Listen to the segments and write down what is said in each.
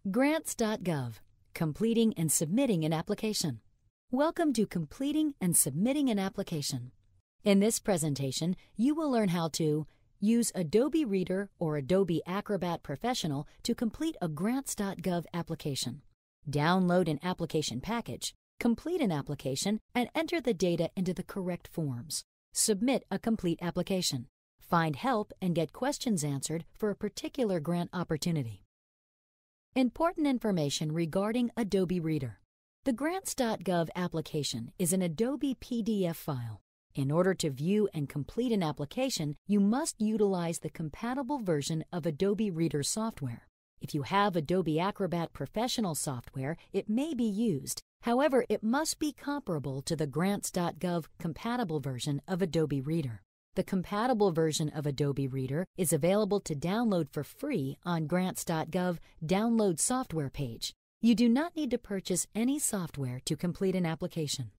Grants.gov, completing and submitting an application. Welcome to Completing and Submitting an Application. In this presentation, you will learn how to use Adobe Reader or Adobe Acrobat Professional to complete a Grants.gov application, download an application package, complete an application, and enter the data into the correct forms, submit a complete application, find help and get questions answered for a particular grant opportunity. Important information regarding Adobe Reader. The Grants.gov application is an Adobe PDF file. In order to view and complete an application, you must utilize the compatible version of Adobe Reader software. If you have Adobe Acrobat Professional software, it may be used. However, it must be comparable to the Grants.gov compatible version of Adobe Reader. The compatible version of Adobe Reader is available to download for free on Grants.gov Download Software page. You do not need to purchase any software to complete an application.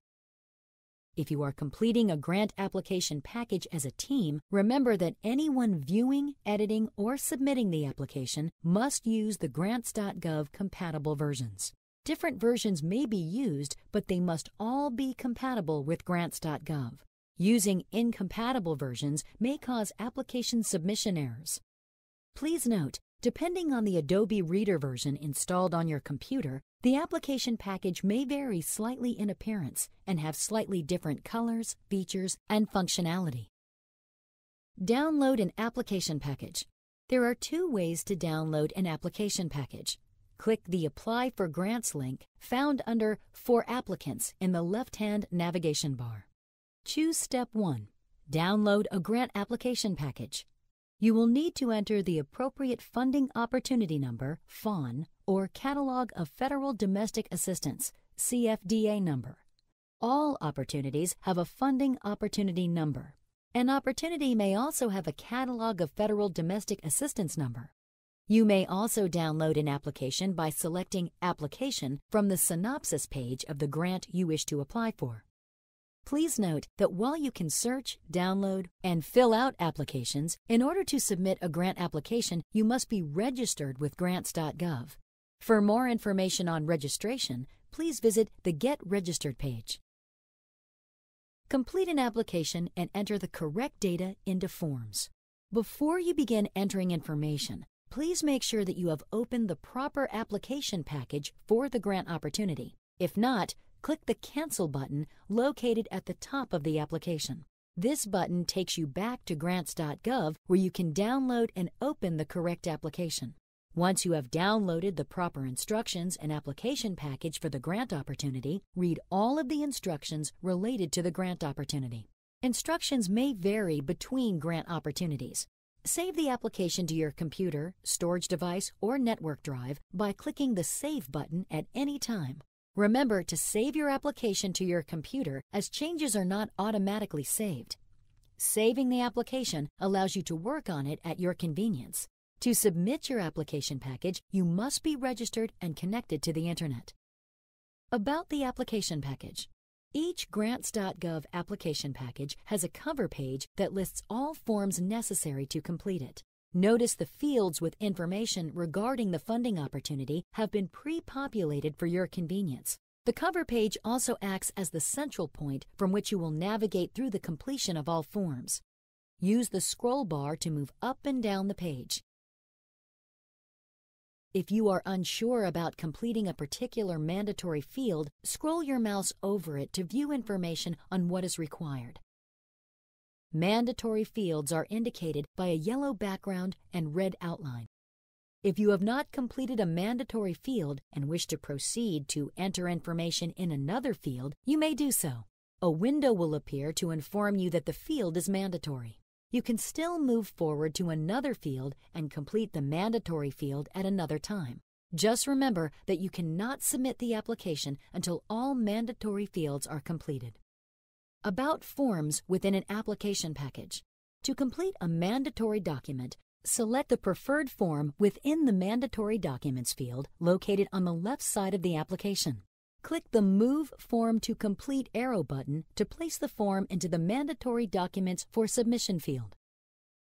If you are completing a grant application package as a team, remember that anyone viewing, editing, or submitting the application must use the Grants.gov compatible versions. Different versions may be used, but they must all be compatible with Grants.gov. Using incompatible versions may cause application submission errors. Please note, depending on the Adobe Reader version installed on your computer, the application package may vary slightly in appearance and have slightly different colors, features, and functionality. Download an application package. There are two ways to download an application package. Click the Apply for Grants link found under For Applicants in the left-hand navigation bar. Choose Step 1. Download a grant application package. You will need to enter the appropriate Funding Opportunity Number, FON, or Catalog of Federal Domestic Assistance, CFDA number. All opportunities have a Funding Opportunity Number. An opportunity may also have a Catalog of Federal Domestic Assistance number. You may also download an application by selecting Application from the synopsis page of the grant you wish to apply for. Please note that while you can search, download, and fill out applications, in order to submit a grant application, you must be registered with Grants.gov. For more information on registration, please visit the Get Registered page. Complete an application and enter the correct data into forms. Before you begin entering information, please make sure that you have opened the proper application package for the grant opportunity. If not, click the Cancel button located at the top of the application. This button takes you back to Grants.gov where you can download and open the correct application. Once you have downloaded the proper instructions and application package for the grant opportunity, read all of the instructions related to the grant opportunity. Instructions may vary between grant opportunities. Save the application to your computer, storage device, or network drive by clicking the Save button at any time. Remember to save your application to your computer as changes are not automatically saved. Saving the application allows you to work on it at your convenience. To submit your application package, you must be registered and connected to the Internet. About the application package. Each Grants.gov application package has a cover page that lists all forms necessary to complete it. Notice the fields with information regarding the funding opportunity have been pre-populated for your convenience. The cover page also acts as the central point from which you will navigate through the completion of all forms. Use the scroll bar to move up and down the page. If you are unsure about completing a particular mandatory field, scroll your mouse over it to view information on what is required. Mandatory fields are indicated by a yellow background and red outline. If you have not completed a mandatory field and wish to proceed to enter information in another field, you may do so. A window will appear to inform you that the field is mandatory. You can still move forward to another field and complete the mandatory field at another time. Just remember that you cannot submit the application until all mandatory fields are completed. About forms within an application package. To complete a mandatory document, select the preferred form within the Mandatory Documents field located on the left side of the application. Click the Move Form to Complete arrow button to place the form into the Mandatory Documents for Submission field.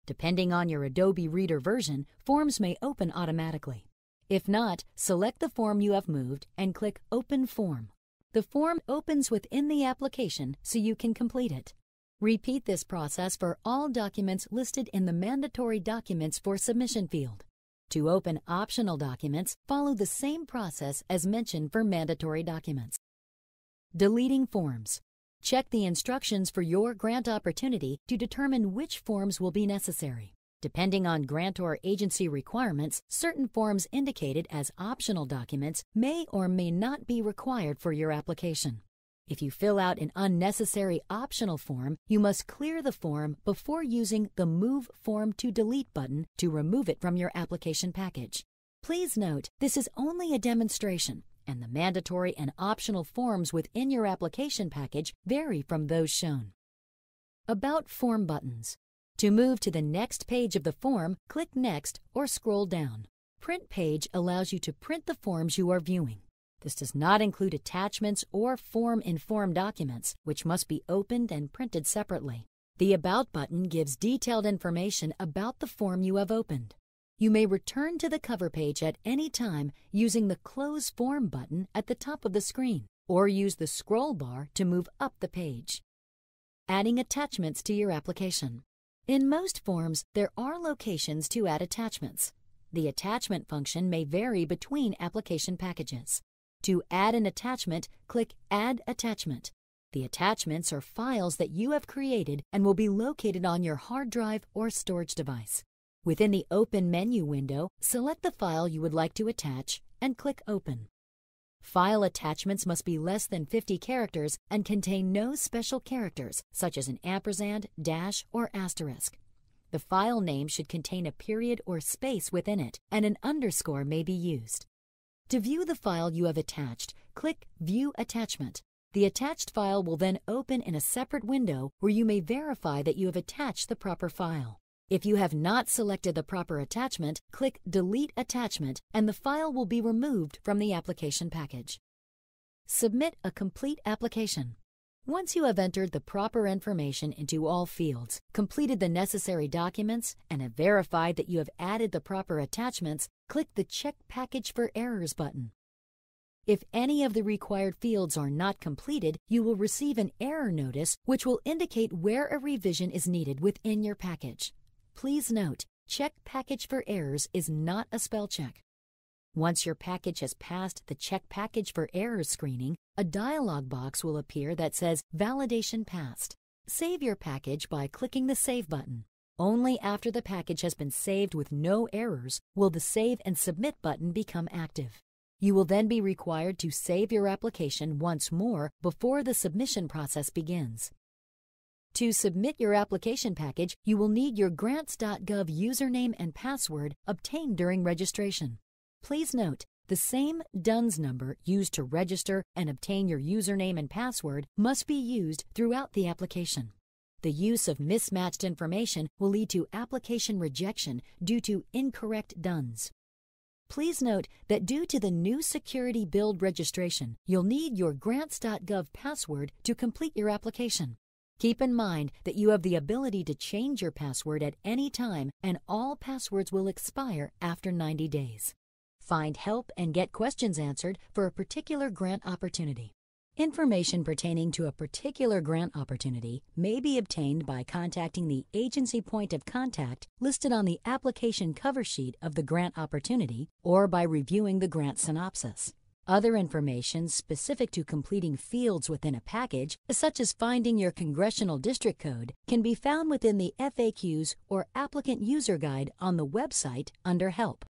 Depending on your Adobe Reader version, forms may open automatically. If not, select the form you have moved and click Open Form. The form opens within the application so you can complete it. Repeat this process for all documents listed in the Mandatory Documents for Submission field. To open optional documents, follow the same process as mentioned for mandatory documents. Deleting forms. Check the instructions for your grant opportunity to determine which forms will be necessary. Depending on grant or agency requirements, certain forms indicated as optional documents may or may not be required for your application. If you fill out an unnecessary optional form, you must clear the form before using the Move Form to Delete button to remove it from your application package. Please note, this is only a demonstration, and the mandatory and optional forms within your application package vary from those shown. About Form buttons. To move to the next page of the form, click Next or scroll down. Print Page allows you to print the forms you are viewing. This does not include attachments or form-informed documents, which must be opened and printed separately. The About button gives detailed information about the form you have opened. You may return to the cover page at any time using the Close Form button at the top of the screen, or use the scroll bar to move up the page. Adding attachments to your application. In most forms, there are locations to add attachments. The attachment function may vary between application packages. To add an attachment, click Add Attachment. The attachments are files that you have created and will be located on your hard drive or storage device. Within the Open menu window, select the file you would like to attach and click Open. File attachments must be less than 50 characters and contain no special characters, such as an ampersand, dash, or asterisk. The file name should contain a period or space within it, and an underscore may be used. To view the file you have attached, click View Attachment. The attached file will then open in a separate window where you may verify that you have attached the proper file. If you have not selected the proper attachment, click Delete Attachment and the file will be removed from the application package. Submit a complete application. Once you have entered the proper information into all fields, completed the necessary documents, and have verified that you have added the proper attachments, click the Check Package for Errors button. If any of the required fields are not completed, you will receive an error notice which will indicate where a revision is needed within your package. Please note, Check Package for Errors is not a spell check. Once your package has passed the Check Package for Errors screening, a dialog box will appear that says Validation Passed. Save your package by clicking the Save button. Only after the package has been saved with no errors will the Save and Submit button become active. You will then be required to save your application once more before the submission process begins. To submit your application package, you will need your Grants.gov username and password obtained during registration. Please note, the same DUNS number used to register and obtain your username and password must be used throughout the application. The use of mismatched information will lead to application rejection due to incorrect DUNS. Please note that due to the new security build registration, you'll need your Grants.gov password to complete your application. Keep in mind that you have the ability to change your password at any time, and all passwords will expire after 90 days. Find help and get questions answered for a particular grant opportunity. Information pertaining to a particular grant opportunity may be obtained by contacting the agency point of contact listed on the application cover sheet of the grant opportunity or by reviewing the grant synopsis. Other information specific to completing fields within a package, such as finding your congressional district code, can be found within the FAQs or Applicant User Guide on the website under Help.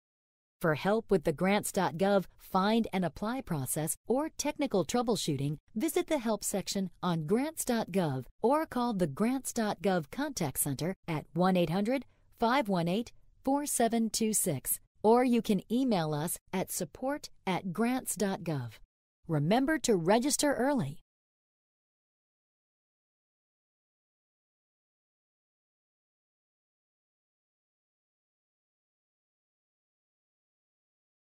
For help with the Grants.gov Find and Apply process or technical troubleshooting, visit the Help section on Grants.gov or call the Grants.gov Contact Center at 1-800-518-4726. Or you can email us at support@grants.gov. Remember to register early.